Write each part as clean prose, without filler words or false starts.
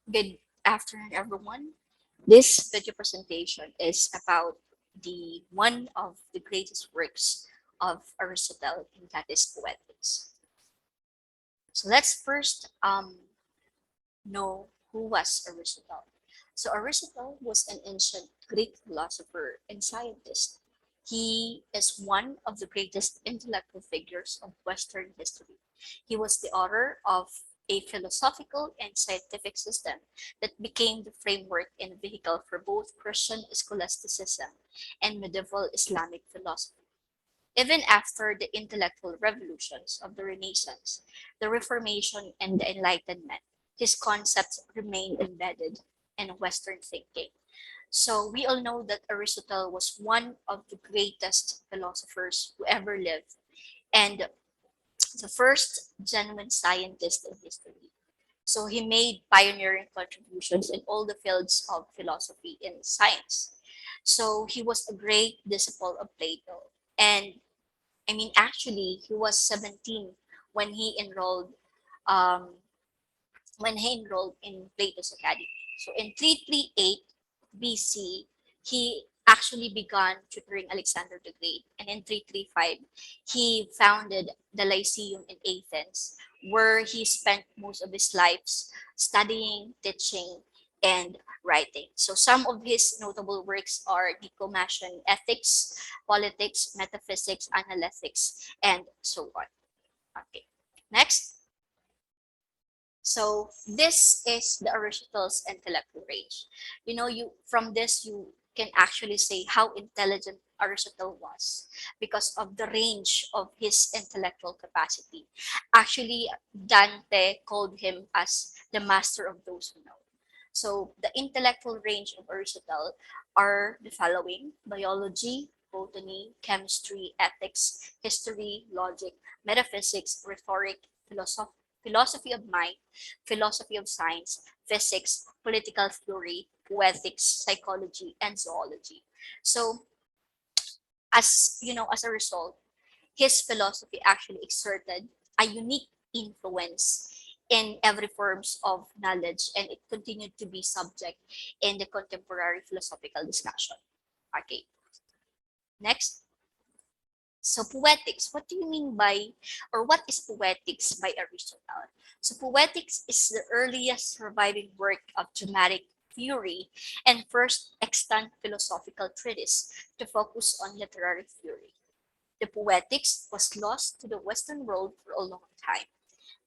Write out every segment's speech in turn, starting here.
Good afternoon, everyone. This video presentation is about the one of the greatest works of Aristotle, and that is Poetics. So let's first know who was Aristotle. So Aristotle was an ancient Greek philosopher and scientist. He is one of the greatest intellectual figures of Western history. He was the author of a philosophical and scientific system that became the framework and vehicle for both Christian scholasticism and medieval Islamic philosophy. Even after the intellectual revolutions of the Renaissance, the Reformation, and the Enlightenment, his concepts remained embedded in Western thinking. So we all know that Aristotle was one of the greatest philosophers who ever lived and the first genuine scientist in history. So he made pioneering contributions in all the fields of philosophy and science. So he was a great disciple of Plato. And actually, he was 17 when he enrolled um, in Plato's Academy. So in 338 BC, he actually began tutoring Alexander the Great, and in 335, he founded the Lyceum in Athens, where he spent most of his lives studying, teaching, and writing. So some of his notable works are Nicomachean Ethics, Politics, Metaphysics, Analytics, and so on. Okay, next. So this is the Aristotle's intellectual range. You from this you can actually say how intelligent Aristotle was because of the range of his intellectual capacity. Actually, Dante called him as the master of those who know. So the intellectual range of Aristotle are the following: biology, botany, chemistry, ethics, history, logic, metaphysics, rhetoric, philosophy of mind, philosophy of science, physics, political theory, poetics, psychology, and zoology. So, as a result, his philosophy actually exerted a unique influence in every forms of knowledge, and it continued to be subject in the contemporary philosophical discussion. Okay, next. So poetics, what do you mean by, or what is poetics by Aristotle? So poetics is the earliest surviving work of dramatic theory and first extant philosophical treatise to focus on literary theory. The poetics was lost to the Western world for a long time.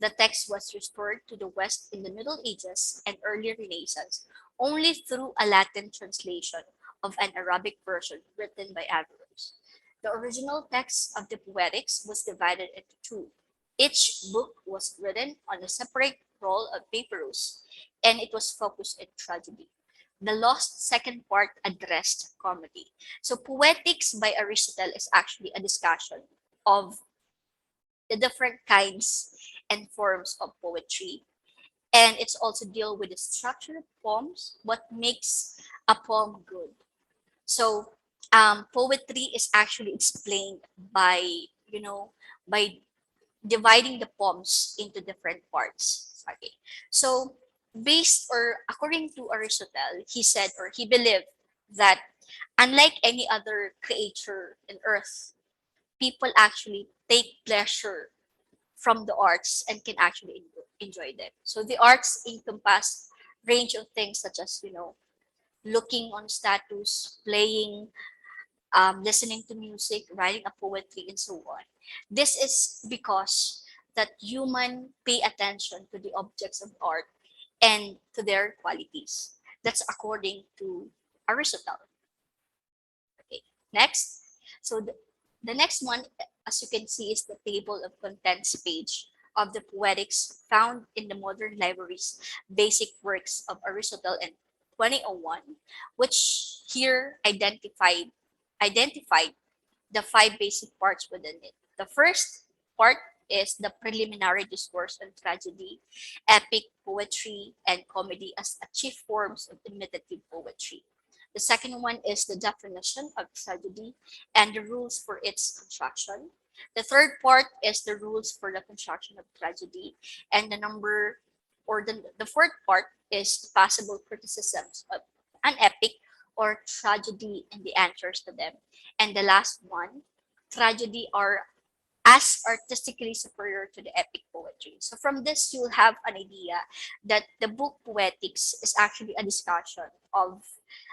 The text was restored to the West in the Middle Ages and early Renaissance only through a Latin translation of an Arabic version written by Averroes. The original text of the Poetics was divided into two. Each book was written on a separate roll of papyrus, and it was focused in tragedy. The lost second part addressed comedy. So, Poetics by Aristotle is actually a discussion of the different kinds and forms of poetry, and it's also deal with the structure of poems, what makes a poem good. So poetry is actually explained by you know by dividing the poems into different parts. Okay, so based or according to Aristotle, he said or he believed that unlike any other creature in earth, people actually take pleasure from the arts and can actually enjoy them. So the arts encompass range of things such as looking on statues, playing, listening to music, writing a poetry, and so on. This is because that human pay attention to the objects of art and to their qualities. That's according to Aristotle. Okay, next. So the next one, as you can see, is the table of contents page of the Poetics found in the modern libraries basic works of Aristotle in 2001, which here identified the five basic parts within it. The first part is the preliminary discourse on tragedy, epic poetry, and comedy as a chief forms of imitative poetry. The second one is the definition of tragedy and the rules for its construction. The third part is the rules for the construction of tragedy, and the fourth part is possible criticisms of an epic or tragedy and the answers to them. And the last one, tragedy are as artistically superior to the epic poetry. So from this, you'll have an idea that the book Poetics is actually a discussion of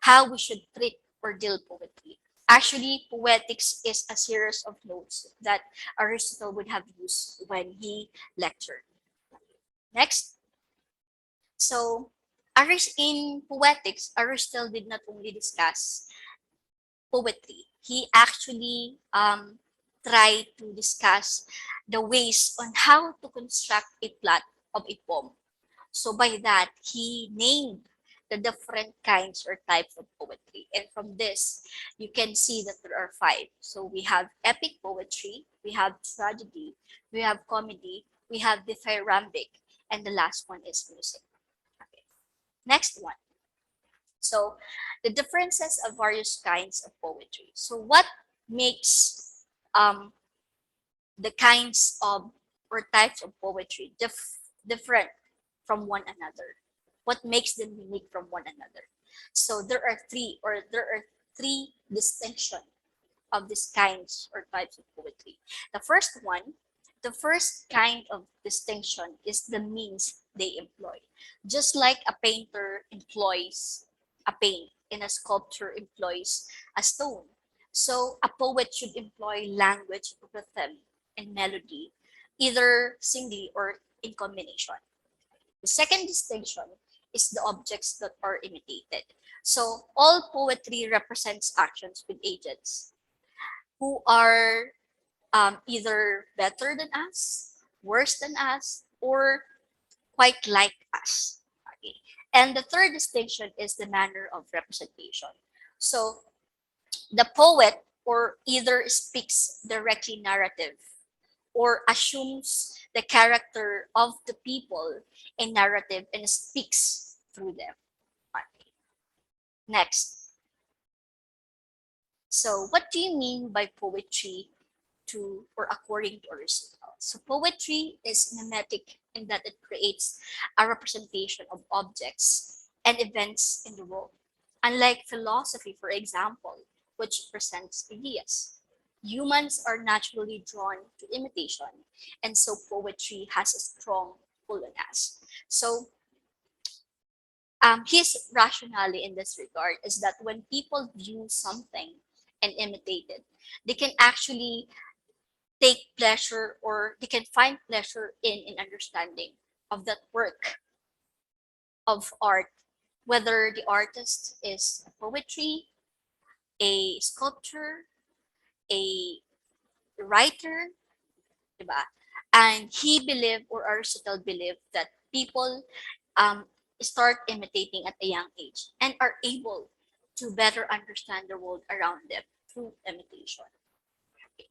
how we should treat or deal poetry. Actually, Poetics is a series of notes that Aristotle would have used when he lectured. Next, so in Poetics, Aristotle did not only discuss poetry. He actually tried to discuss the ways on how to construct a plot of a poem. So by that, he named the different kinds or types of poetry. And from this, you can see that there are five. So we have epic poetry, we have tragedy, we have comedy, we have dithyrambic, and the last one is music. Okay. Next one. So the differences of various kinds of poetry. So what makes the kinds of or types of poetry different from one another? What makes them unique from one another? So there are three distinctions of these kinds or types of poetry. The first one, the first kind of distinction is the means they employ. Just like a painter employs a paint and a sculptor employs a stone. So a poet should employ language, rhythm, and melody, either singly or in combination. The second distinction is the objects that are imitated. So all poetry represents actions with agents who are either better than us, worse than us, or quite like us. Okay. And the third distinction is the manner of representation. So the poet or either speaks directly narrative or assumes the character of the people in narrative and speaks through them. Okay. Next. So what do you mean by poetry to or according to Aristotle? So poetry is mimetic in that it creates a representation of objects and events in the world. Unlike philosophy, for example, which presents ideas. Humans are naturally drawn to imitation, and so poetry has a strong pull on us. So his rationale in this regard is that when people view something and imitate it, they can actually take pleasure or they can find pleasure in understanding of that work of art, whether the artist is a poetry, a sculptor, a writer, diba? And he believed, or Aristotle believed, that people um, start imitating at a young age and are able to better understand the world around them through imitation. Okay.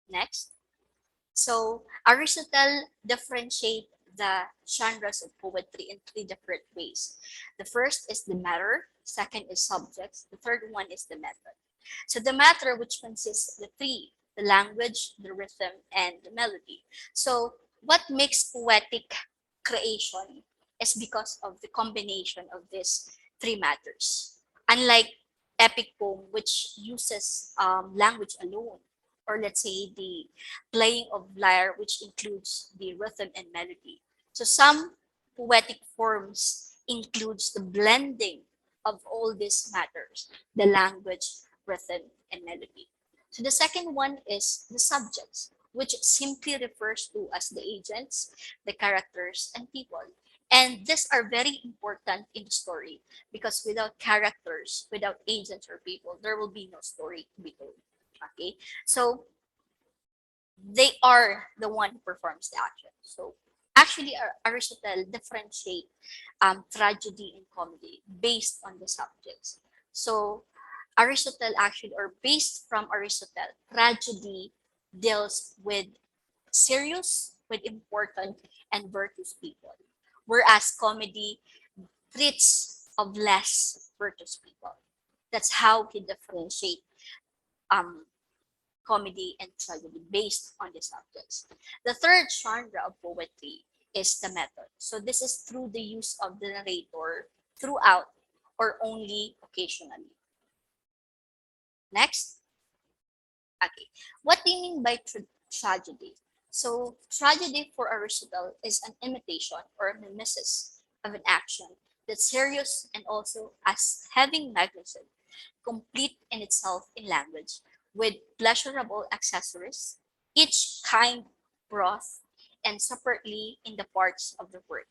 Next. So Aristotle differentiate the genres of poetry in three different ways. The first is the matter, second is subjects, the third one is the method. So the matter, which consists of the three, the language, the rhythm, and the melody. So what makes poetic creation is because of the combination of these three matters. Unlike epic poem, which uses language alone, or let's say the playing of lyre, which includes the rhythm and melody. So some poetic forms includes the blending of all these matters, the language, rhythm, and melody. So the second one is the subjects, which simply refers to as the agents, the characters, and people. And these are very important in the story because without characters, without agents or people, there will be no story to be told. Okay, so they are the one who performs the action. So actually, Aristotle differentiate tragedy and comedy based on the subjects. So Aristotle actually, or based from Aristotle, tragedy deals with serious, with important, and virtuous people, whereas comedy treats of less virtuous people. That's how he differentiate um, comedy and tragedy based on the subjects. The third genre of poetry is the method. So this is through the use of the narrator throughout or only occasionally. Next. Okay. What do you mean by tragedy? So tragedy for Aristotle is an imitation or a mimesis of an action that's serious and also as having magnitude, complete in itself in language, with pleasurable accessories, each kind brought and separately in the parts of the work,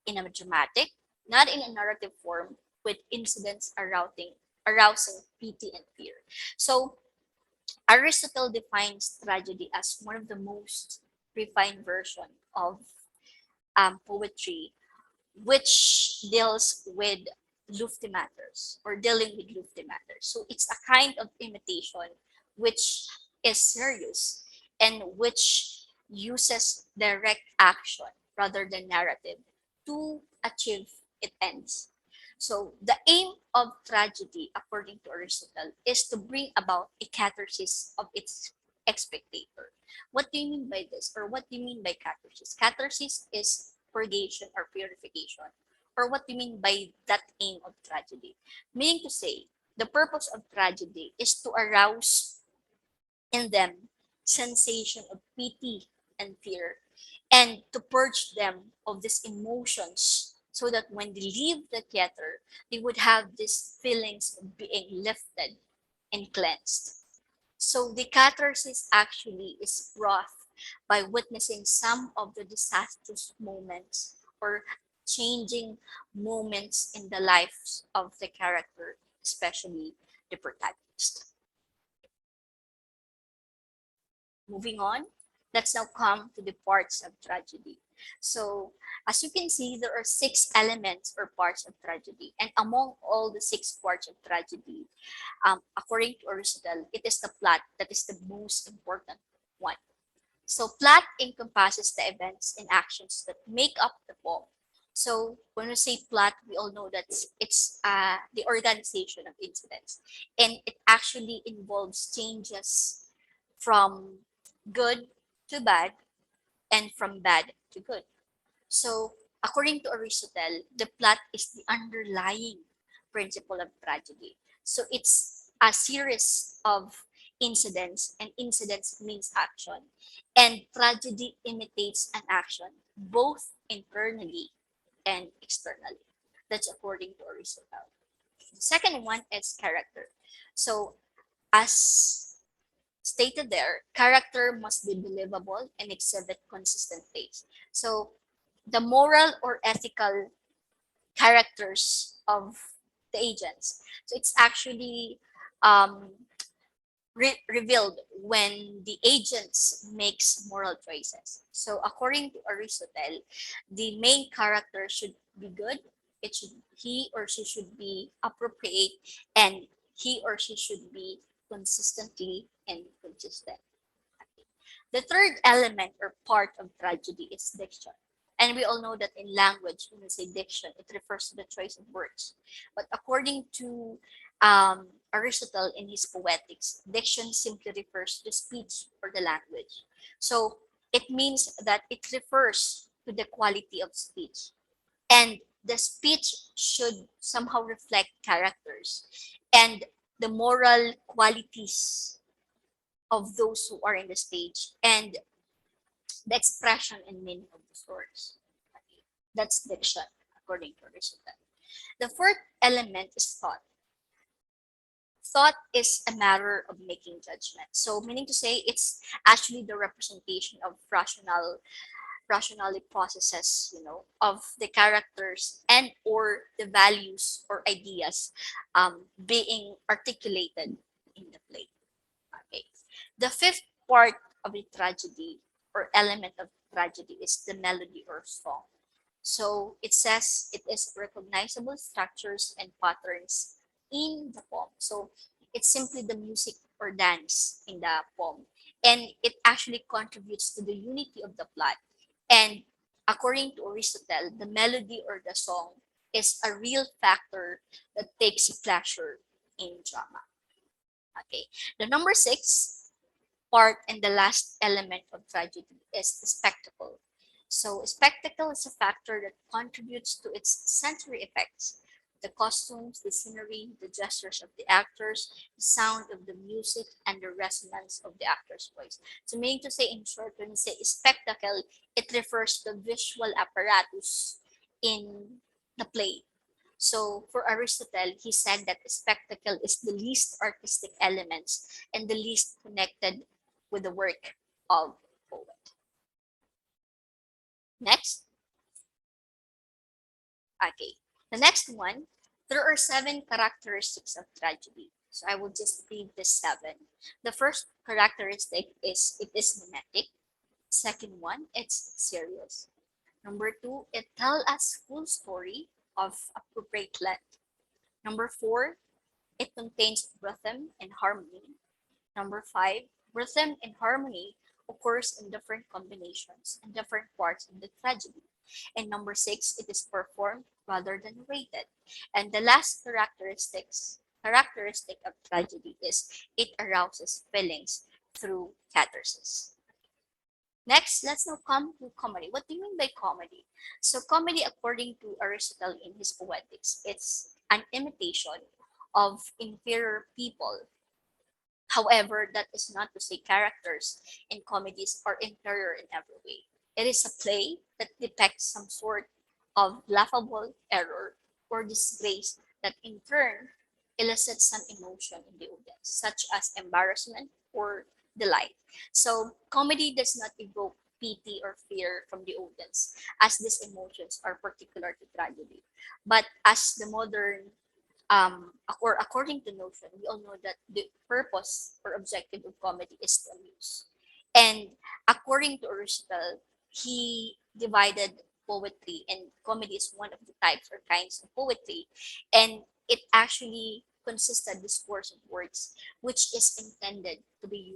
in a dramatic, not in a narrative form, with incidents arousing pity and fear. So Aristotle defines tragedy as one of the most refined version of poetry, which deals with lofty matters or dealing with lofty matters. So it's a kind of imitation which is serious and which uses direct action rather than narrative to achieve its ends. So the aim of tragedy, according to Aristotle, is to bring about a catharsis of its spectator. What do you mean by this? Or what do you mean by catharsis? Catharsis is purgation or purification. Or what do you mean by that aim of tragedy? Meaning to say, the purpose of tragedy is to arouse in them sensation of pity and fear and to purge them of these emotions so that when they leave the theater, they would have these feelings of being lifted and cleansed. So the catharsis actually is brought by witnessing some of the disastrous moments or changing moments in the lives of the character, especially the protagonist. Moving on, let's now come to the parts of tragedy. So, as you can see, there are 6 elements or parts of tragedy. And among all the 6 parts of tragedy, according to Aristotle, it is the plot that is the most important one. So plot encompasses the events and actions that make up the poem. So when we say plot, we all know that it's the organization of incidents, and it actually involves changes from good to bad and from bad to good. So according to Aristotle, the plot is the underlying principle of tragedy. So it's a series of incidents, and incidents means action. And tragedy imitates an action, both internally and externally. That's according to Aristotle. The second one is character. So, as stated there, character must be believable and exhibit consistent traits. So, the moral or ethical characters of the agents. So, it's actually um, revealed when the agents makes moral choices. So according to Aristotle, the main character should be good. It should he or she should be appropriate, and he or she should be consistently and consistent. The third element or part of tragedy is diction. And we all know that in language, when we say diction, it refers to the choice of words. But according to Aristotle in his Poetics, diction simply refers to speech or the language. So it means that it refers to the quality of speech. And the speech should somehow reflect characters and the moral qualities of those who are in the stage and the expression and meaning of the stories. Okay. That's diction, according to Aristotle. The fourth element is thought. Thought is a matter of making judgment. So, meaning to say, it's actually the representation of rationally processes, of the characters and or the values or ideas being articulated in the play. Okay. The fifth part of the tragedy or element of tragedy is the melody or song. So it says it is recognizable structures and patterns in the poem. So it's simply the music or dance in the poem. And it actually contributes to the unity of the plot. And according to Aristotle, the melody or the song is a real factor that takes pleasure in drama. Okay. The number 6 part and the last element of tragedy is the spectacle. So spectacle is a factor that contributes to its sensory effects. The costumes, the scenery, the gestures of the actors, the sound of the music, and the resonance of the actor's voice. So meaning to say, in short, when we say spectacle, it refers to the visual apparatus in the play. So for Aristotle, he said that spectacle is the least artistic elements and the least connected with the work of poet. Next. Okay. The next one, there are 7 characteristics of tragedy. So I will just read the 7. The first characteristic is it is mimetic. Second one, it's serious. Number 2, it tells us full story of appropriate length. Number 4, it contains rhythm and harmony. Number 5, rhythm and harmony occurs in different combinations and different parts of the tragedy. And number 6, it is performed rather than narrated. And the last characteristic of tragedy is it arouses feelings through catharsis. Next, let's now come to comedy. What do you mean by comedy? So comedy, according to Aristotle in his Poetics, it's an imitation of inferior people. However, that is not to say characters in comedies are inferior in every way. It is a play that depicts some sort of laughable error or disgrace that in turn elicits some emotion in the audience, such as embarrassment or delight. So, comedy does not evoke pity or fear from the audience, as these emotions are particular to tragedy. But as the modern or according to Notion, we all know that the purpose or objective of comedy is to amuse. And according to Aristotle, he divided poetry, and comedy is one of the types or kinds of poetry, and it actually consisted discourse of words, which is intended to be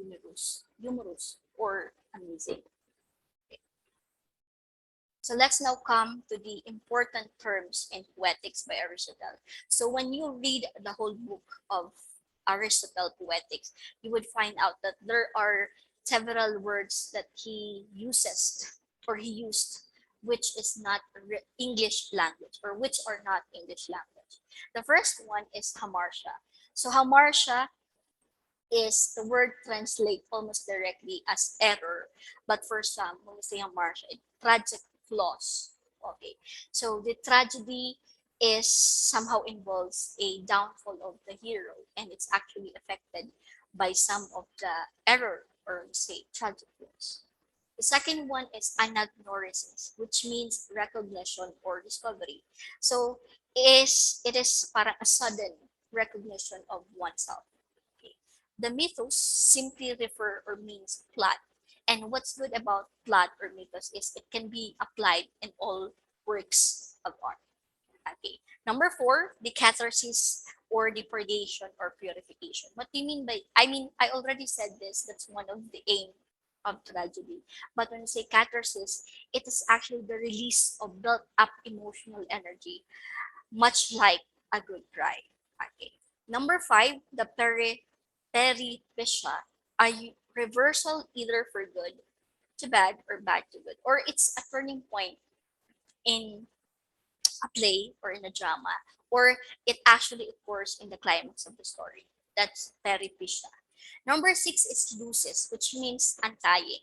humorous or amusing. So let's now come to the important terms in Poetics by Aristotle. So when you read the whole book of Aristotle Poetics, you would find out that there are several words that he uses or he used which is not English language or which are not English language. The first one is hamartia. So hamartia is the word translate almost directly as error, but for some, when we say hamartia, it tragic flaws. Okay, so the tragedy is somehow involves a downfall of the hero, and it's actually affected by some of the error or say tragic flaws. The second one is anagnosis, which means recognition or discovery. So it is para a sudden recognition of oneself. Okay. The mythos simply refer or means plot. And what's good about plot or mythos is it can be applied in all works of art. Okay. Number 4, the catharsis or the purgation or purification. What do you mean by, I already said this, that's one of the aim of tragedy. But when you say catharsis, it is actually the release of built up emotional energy, much like a good cry. Okay. Number 5, the peripecia, a reversal either for good to bad or bad to good, or it's a turning point in a play or in a drama, or it actually occurs in the climax of the story. That's peripecia. Number 6 is lucis, which means untying.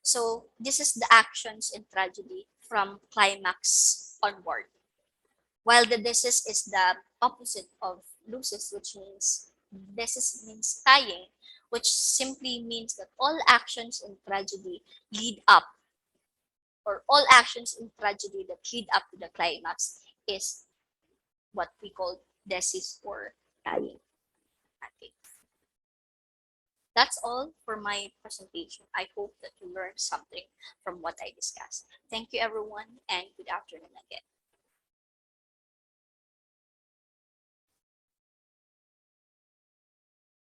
So this is the actions in tragedy from climax onward. While the disease is the opposite of lucis, which means disease means tying, which simply means that all actions in tragedy lead up, or all actions in tragedy that lead up to the climax is what we call disease or tying. Okay. That's all for my presentation. I hope that you learned something from what I discussed. Thank you, everyone, and good afternoon again.